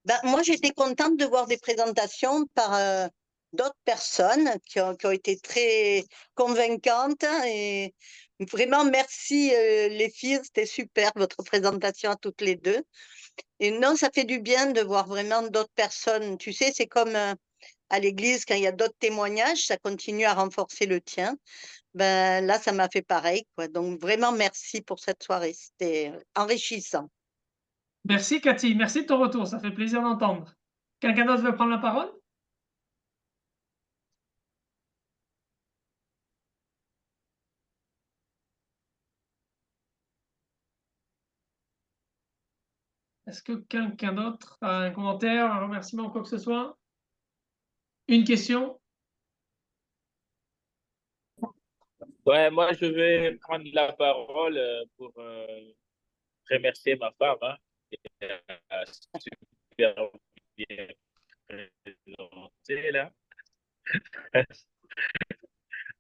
Ben, moi, j'étais contente de voir des présentations par d'autres personnes qui ont été très convaincantes. Et vraiment, merci les filles, c'était super votre présentation à toutes les deux. Et non, ça fait du bien de voir vraiment d'autres personnes. Tu sais, c'est comme à l'église, quand il y a d'autres témoignages, ça continue à renforcer le tien. Ben, là, ça m'a fait pareil, quoi. Donc, vraiment, merci pour cette soirée. C'était enrichissant. Merci Cathy, merci de ton retour, ça fait plaisir d'entendre. Quelqu'un d'autre veut prendre la parole? Est-ce que quelqu'un d'autre a un commentaire, un remerciement, quoi que ce soit? Une question? Ouais, moi, je vais prendre la parole pour remercier ma femme, hein, qui a super bien présenté, là.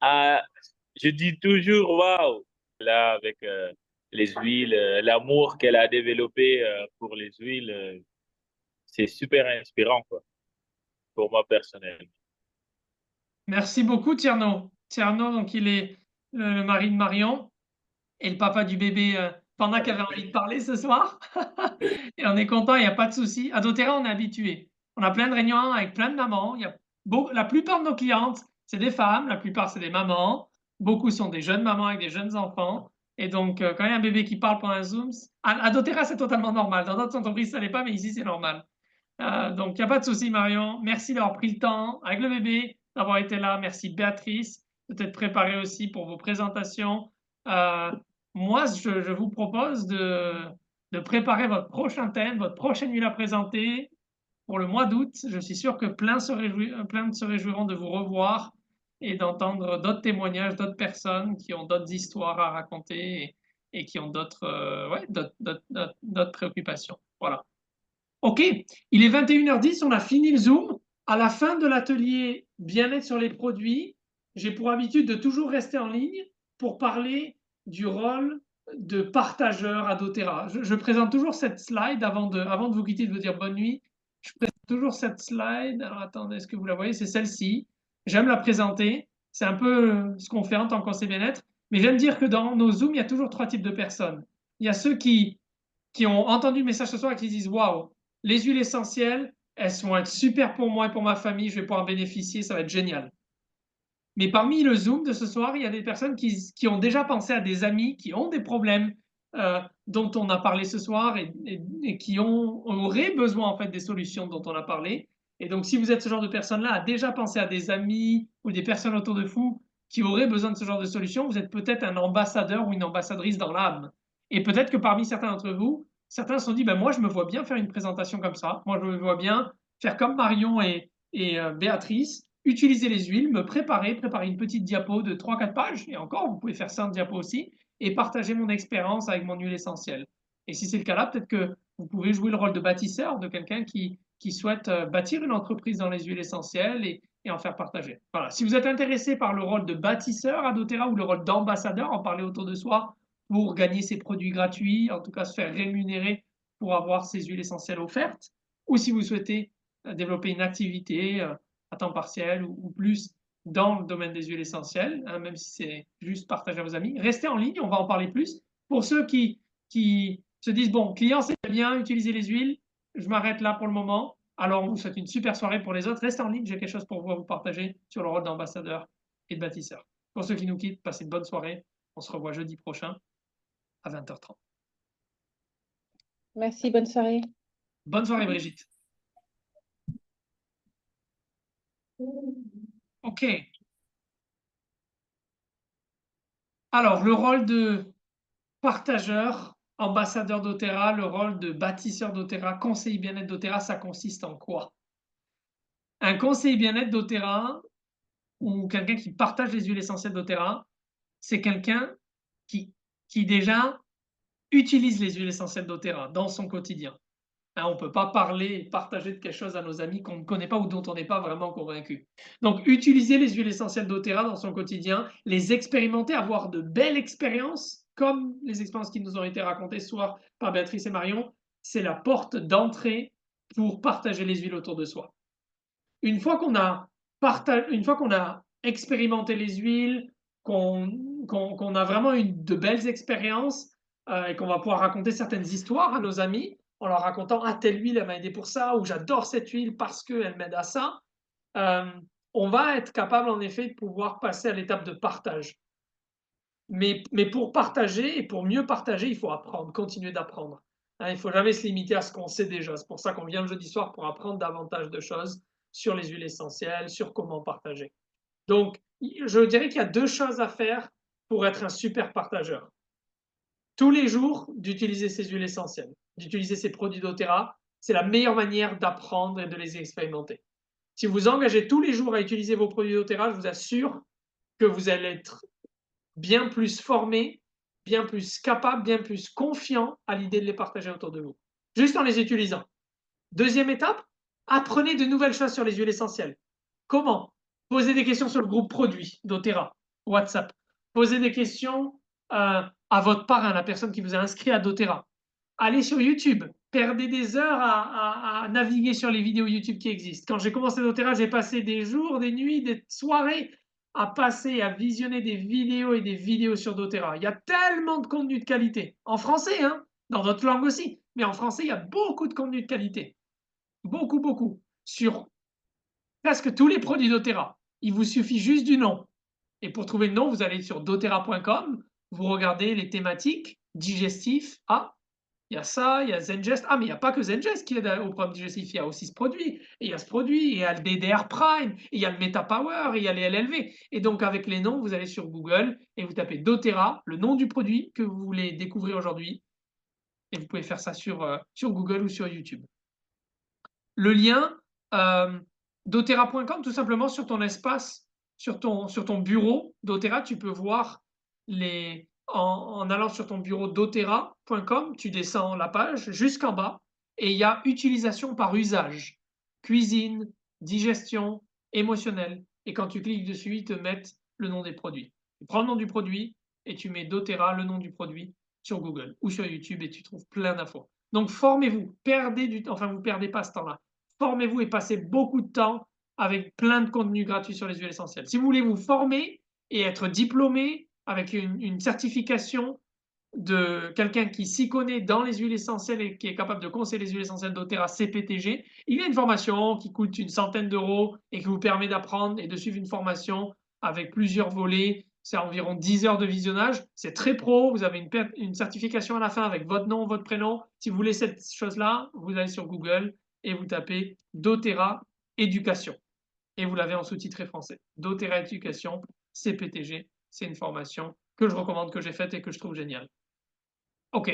Ah, je dis toujours waouh, là, avec les huiles, l'amour qu'elle a développé pour les huiles, c'est super inspirant, quoi, pour moi personnellement. Merci beaucoup Tierno. Tierno, donc il est le mari de Marion et le papa du bébé Panda qui avait envie de parler ce soir. Et on est content, il n'y a pas de souci. À doTERRA, on est habitué. On a plein de réunions avec plein de mamans. La plupart de nos clientes, c'est des femmes, la plupart, c'est des mamans. Beaucoup sont des jeunes mamans avec des jeunes enfants. Et donc, quand il y a un bébé qui parle pendant un Zoom, à doTERRA, c'est totalement normal. Dans d'autres entreprises, ça n'est pas, mais ici, c'est normal. Donc, il n'y a pas de souci, Marion. Merci d'avoir pris le temps avec le bébé, d'avoir été là. Merci, Béatrice, de t'être préparée aussi pour vos présentations. Euh, Moi, je vous propose de préparer votre prochain thème, votre prochaine huile à présenter pour le mois d'août. Je suis sûr que plein se réjouiront de vous revoir et d'entendre d'autres témoignages, d'autres personnes qui ont d'autres histoires à raconter et qui ont d'autres préoccupations. Voilà. OK, il est 21h10, on a fini le Zoom. À la fin de l'atelier bien-être sur les produits, j'ai pour habitude de toujours rester en ligne pour parler du rôle de partageur à doTERRA. Je présente toujours cette slide avant de vous quitter, de vous dire bonne nuit. Je présente toujours cette slide. Alors attendez, est-ce que vous la voyez? C'est celle-ci. J'aime la présenter. C'est un peu ce qu'on fait en tant que conseiller bien-être. Mais j'aime dire que dans nos Zooms, il y a toujours trois types de personnes. Il y a ceux qui ont entendu le message ce soir et qui se disent waouh, les huiles essentielles, elles vont être super pour moi et pour ma famille, je vais pouvoir en bénéficier, ça va être génial. Mais parmi le Zoom de ce soir, il y a des personnes qui ont déjà pensé à des amis qui ont des problèmes dont on a parlé ce soir et qui auraient besoin en fait des solutions dont on a parlé. Et donc, si vous êtes ce genre de personne-là, à déjà pensé à des amis ou des personnes autour de vous qui auraient besoin de ce genre de solution, vous êtes peut-être un ambassadeur ou une ambassadrice dans l'âme. Et peut-être que parmi certains d'entre vous, certains se sont dit, ben moi, je me vois bien faire une présentation comme ça. Moi, je me vois bien faire comme Marion et Béatrice, utiliser les huiles, préparer une petite diapo de 3-4 pages, et encore, vous pouvez faire 5 diapos aussi, et partager mon expérience avec mon huile essentielle. Et si c'est le cas-là, peut-être que vous pouvez jouer le rôle de bâtisseur, de quelqu'un qui souhaite bâtir une entreprise dans les huiles essentielles et en faire partager. Voilà. Si vous êtes intéressé par le rôle de bâtisseur à doTERRA ou le rôle d'ambassadeur, en parler autour de soi pour gagner ses produits gratuits, en tout cas se faire rémunérer pour avoir ces huiles essentielles offertes, ou si vous souhaitez développer une activité à temps partiel ou plus dans le domaine des huiles essentielles, hein, même si c'est juste partager à vos amis. Restez en ligne, on va en parler plus. Pour ceux qui se disent, bon, client, c'est bien, utiliser les huiles, je m'arrête là pour le moment. Alors, on vous souhaite une super soirée. Pour les autres, restez en ligne, j'ai quelque chose pour vous à vous partager sur le rôle d'ambassadeur et de bâtisseur. Pour ceux qui nous quittent, passez une bonne soirée. On se revoit jeudi prochain à 20h30. Merci, bonne soirée. Bonne soirée, Brigitte. OK. Alors, le rôle de partageur, ambassadeur doTERRA, le rôle de bâtisseur doTERRA, conseiller bien-être doTERRA, ça consiste en quoi? Un conseiller bien-être doTERRA ou quelqu'un qui partage les huiles essentielles doTERRA, c'est quelqu'un qui déjà utilise les huiles essentielles doTERRA dans son quotidien. Hein, on ne peut pas parler et partager de quelque chose à nos amis qu'on ne connaît pas ou dont on n'est pas vraiment convaincu. Donc, utiliser les huiles essentielles doTERRA dans son quotidien, les expérimenter, avoir de belles expériences, comme les expériences qui nous ont été racontées ce soir par Béatrice et Marion, c'est la porte d'entrée pour partager les huiles autour de soi. Une fois qu'on a expérimenté les huiles, qu'on a vraiment eu de belles expériences et qu'on va pouvoir raconter certaines histoires à nos amis en leur racontant « Ah, telle huile, elle m'a aidé pour ça » ou « J'adore cette huile parce qu'elle m'aide à ça », on va être capable en effet de pouvoir passer à l'étape de partage. Mais pour partager et pour mieux partager, il faut apprendre, continuer d'apprendre. Hein, il ne faut jamais se limiter à ce qu'on sait déjà. C'est pour ça qu'on vient le jeudi soir pour apprendre davantage de choses sur les huiles essentielles, sur comment partager. Donc, je dirais qu'il y a 2 choses à faire pour être un super partageur. Tous les jours, d'utiliser ces huiles essentielles, d'utiliser ces produits doTERRA, c'est la meilleure manière d'apprendre et de les expérimenter. Si vous engagez tous les jours à utiliser vos produits doTERRA, je vous assure que vous allez être bien plus formé, bien plus capable, bien plus confiant à l'idée de les partager autour de vous, juste en les utilisant. Deuxième étape, apprenez de nouvelles choses sur les huiles essentielles. Comment? Posez des questions sur le groupe produit doTERRA, WhatsApp. Posez des questions à votre parrain, la personne qui vous a inscrit à doTERRA. Allez sur YouTube, perdez des heures à naviguer sur les vidéos YouTube qui existent. Quand j'ai commencé doTERRA, j'ai passé des jours, des nuits, des soirées à visionner des vidéos et des vidéos sur doTERRA. Il y a tellement de contenu de qualité, en français, hein, dans d'autres langues aussi, mais en français, il y a beaucoup de contenu de qualité. Beaucoup, beaucoup. Sur presque tous les produits doTERRA. Il vous suffit juste du nom. Et pour trouver le nom, vous allez sur doTERRA.com, vous regardez les thématiques, digestifs. Ah, il y a ça, il y a Zengest. Ah, mais il n'y a pas que Zengest qui aide au problème digestif, il y a aussi ce produit. Et il y a ce produit, et il y a le DDR Prime, et il y a le MetaPower, et il y a les LLV. Et donc, avec les noms, vous allez sur Google et vous tapez doTERRA, le nom du produit que vous voulez découvrir aujourd'hui. Et vous pouvez faire ça sur Google ou sur YouTube. Le lien, doTERRA.com, tout simplement sur ton espace, sur ton bureau doTERRA, tu peux voir en allant sur ton bureau doTERRA.com, tu descends la page jusqu'en bas et il y a utilisation par usage, cuisine, digestion, émotionnel. Et quand tu cliques dessus, ils te mettent le nom des produits. Tu prends le nom du produit et tu mets doTERRA, le nom du produit, sur Google ou sur YouTube et tu trouves plein d'infos. Donc formez-vous, vous perdez pas ce temps-là. Formez-vous et passez beaucoup de temps avec plein de contenus gratuits sur les huiles essentielles. Si vous voulez vous former et être diplômé avec une certification de quelqu'un qui s'y connaît dans les huiles essentielles et qui est capable de conseiller les huiles essentielles doTERRA CPTG, il y a une formation qui coûte une centaine d'euros et qui vous permet d'apprendre et de suivre une formation avec plusieurs volets. C'est environ 10 heures de visionnage. C'est très pro. Vous avez une certification à la fin avec votre nom, votre prénom. Si vous voulez cette chose-là, vous allez sur Google et vous tapez doTERRA Éducation. Et vous l'avez en sous-titré français. doTERRA Éducation, CPTG. C'est une formation que je recommande, que j'ai faite et que je trouve géniale. OK,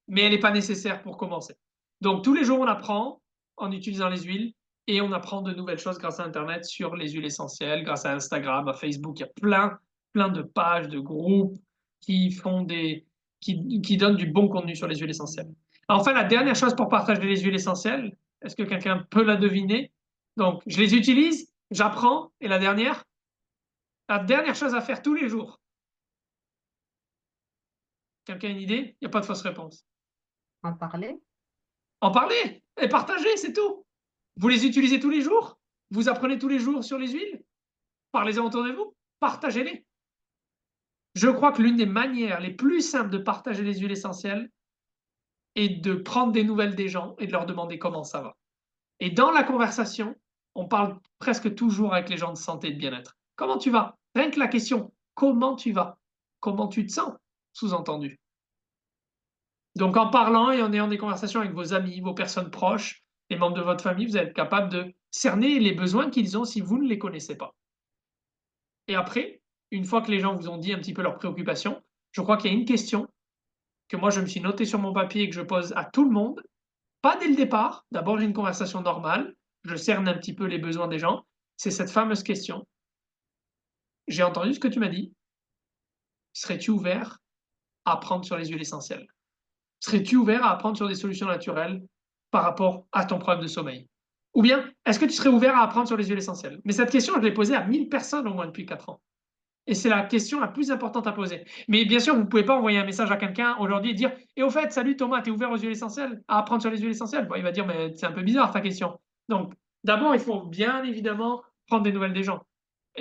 mais elle n'est pas nécessaire pour commencer. Donc, tous les jours, on apprend en utilisant les huiles et on apprend de nouvelles choses grâce à Internet sur les huiles essentielles, grâce à Instagram, à Facebook. Il y a plein de pages, de groupes qui donnent du bon contenu sur les huiles essentielles. Enfin, la dernière chose pour partager les huiles essentielles, est-ce que quelqu'un peut la deviner? Donc, je les utilise, j'apprends, et la dernière chose à faire tous les jours. Quelqu'un a une idée? Il n'y a pas de fausse réponse. En parler? En parler et partager, c'est tout. Vous les utilisez tous les jours? Vous apprenez tous les jours sur les huiles? Parlez-en autour de vous, partagez-les. Je crois que l'une des manières les plus simples de partager les huiles essentielles est de prendre des nouvelles des gens et de leur demander comment ça va. Et dans la conversation, on parle presque toujours avec les gens de santé et de bien-être. Comment tu vas? Rien que la question, comment tu vas? Comment tu te sens? Sous-entendu. Donc en parlant et en ayant des conversations avec vos amis, vos personnes proches, les membres de votre famille, vous êtes capable de cerner les besoins qu'ils ont si vous ne les connaissez pas. Et après, une fois que les gens vous ont dit un petit peu leurs préoccupations, je crois qu'il y a une question que moi je me suis notée sur mon papier et que je pose à tout le monde, pas dès le départ. D'abord, j'ai une conversation normale, je cerne un petit peu les besoins des gens. C'est cette fameuse question. J'ai entendu ce que tu m'as dit. Serais-tu ouvert à apprendre sur les huiles essentielles? Serais-tu ouvert à apprendre sur des solutions naturelles par rapport à ton problème de sommeil? Ou bien, est-ce que tu serais ouvert à apprendre sur les huiles essentielles? Mais cette question, je l'ai posée à 1000 personnes au moins depuis 4 ans. Et c'est la question la plus importante à poser. Mais bien sûr, vous ne pouvez pas envoyer un message à quelqu'un aujourd'hui et dire « Et au fait, salut Thomas, tu es ouvert aux huiles essentielles? À apprendre sur les huiles essentielles ?» Bon, il va dire « Mais c'est un peu bizarre ta question. » Donc, d'abord, il faut bien évidemment prendre des nouvelles des gens.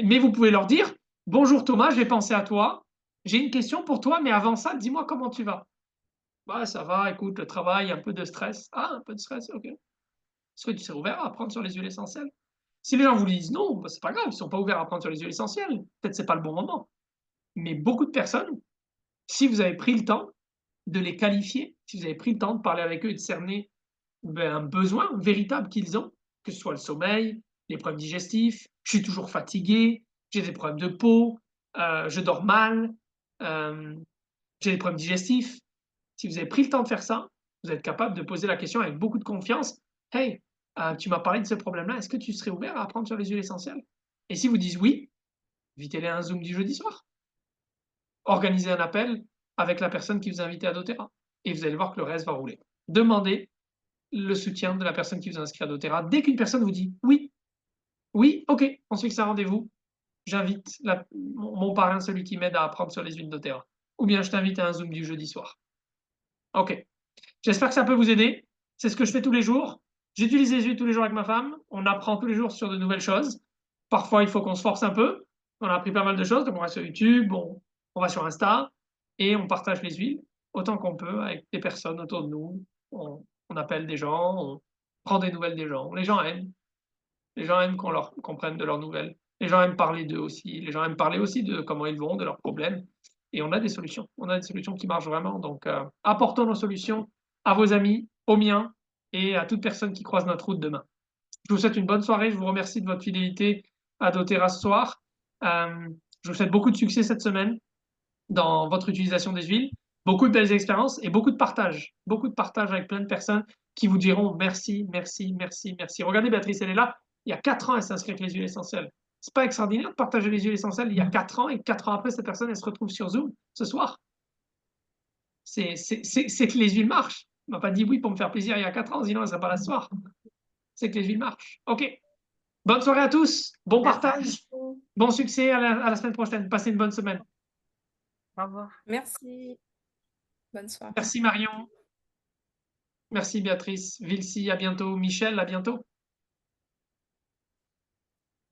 Mais vous pouvez leur dire « Bonjour Thomas, j'ai pensé à toi. J'ai une question pour toi, mais avant ça, dis-moi comment tu vas. » Bah, ça va, écoute, le travail, un peu de stress. Ah, un peu de stress, ok. Est-ce que tu serais ouvert à apprendre sur les huiles essentielles? Si les gens vous disent non, bah, c'est pas grave, ils ne sont pas ouverts à apprendre sur les huiles essentielles. Peut-être c'est pas le bon moment. Mais beaucoup de personnes, si vous avez pris le temps de les qualifier, si vous avez pris le temps de parler avec eux et de cerner un besoin véritable qu'ils ont, que ce soit le sommeil, les problèmes digestifs, je suis toujours fatigué, j'ai des problèmes de peau, je dors mal, j'ai des problèmes digestifs. Si vous avez pris le temps de faire ça, vous êtes capable de poser la question avec beaucoup de confiance. Hey, tu m'as parlé de ce problème-là, est-ce que tu serais ouvert à apprendre sur les huiles essentielles? Et si vous dites oui, invitez-les à un Zoom du jeudi soir. Organisez un appel avec la personne qui vous a invité à doTERRA. Et vous allez voir que le reste va rouler. Demandez le soutien de la personne qui vous a inscrit à doTERRA. Dès qu'une personne vous dit oui, oui, ok, on se fixe un rendez-vous, j'invite mon parrain, celui qui m'aide à apprendre sur les huiles doTERRA. Ou bien je t'invite à un Zoom du jeudi soir. Ok. J'espère que ça peut vous aider. C'est ce que je fais tous les jours. J'utilise les huiles tous les jours avec ma femme. On apprend tous les jours sur de nouvelles choses. Parfois, il faut qu'on se force un peu. On a appris pas mal de choses. Donc, on va sur YouTube, on va sur Insta et on partage les huiles autant qu'on peut avec des personnes autour de nous. On appelle des gens, on prend des nouvelles des gens. Les gens aiment. Les gens aiment qu'on prenne de leurs nouvelles. Les gens aiment parler d'eux aussi. Les gens aiment parler aussi de comment ils vont, de leurs problèmes. Et on a des solutions. On a des solutions qui marchent vraiment. Donc, apportons nos solutions à vos amis, aux miens et à toute personne qui croise notre route demain. Je vous souhaite une bonne soirée. Je vous remercie de votre fidélité à doTERRA ce soir. Je vous souhaite beaucoup de succès cette semaine dans votre utilisation des huiles, beaucoup de belles expériences et beaucoup de partage avec plein de personnes qui vous diront merci, merci, merci, merci. Regardez, Béatrice, elle est là. Il y a 4 ans, elle s'inscrit avec les huiles essentielles. C'est pas extraordinaire de partager les huiles essentielles il y a 4 ans et 4 ans après, cette personne, elle se retrouve sur Zoom ce soir. C'est que les huiles marchent. Elle m'a pas dit oui pour me faire plaisir il y a 4 ans, sinon elle ne serait pas là ce soir. C'est que les huiles marchent. OK. Bonne soirée à tous. Bon partage. Bon succès à la semaine prochaine. Passez une bonne semaine. Au revoir. Merci. Bonne soirée. Merci Marion. Merci Béatrice. Vilsi, à bientôt. Michel, à bientôt.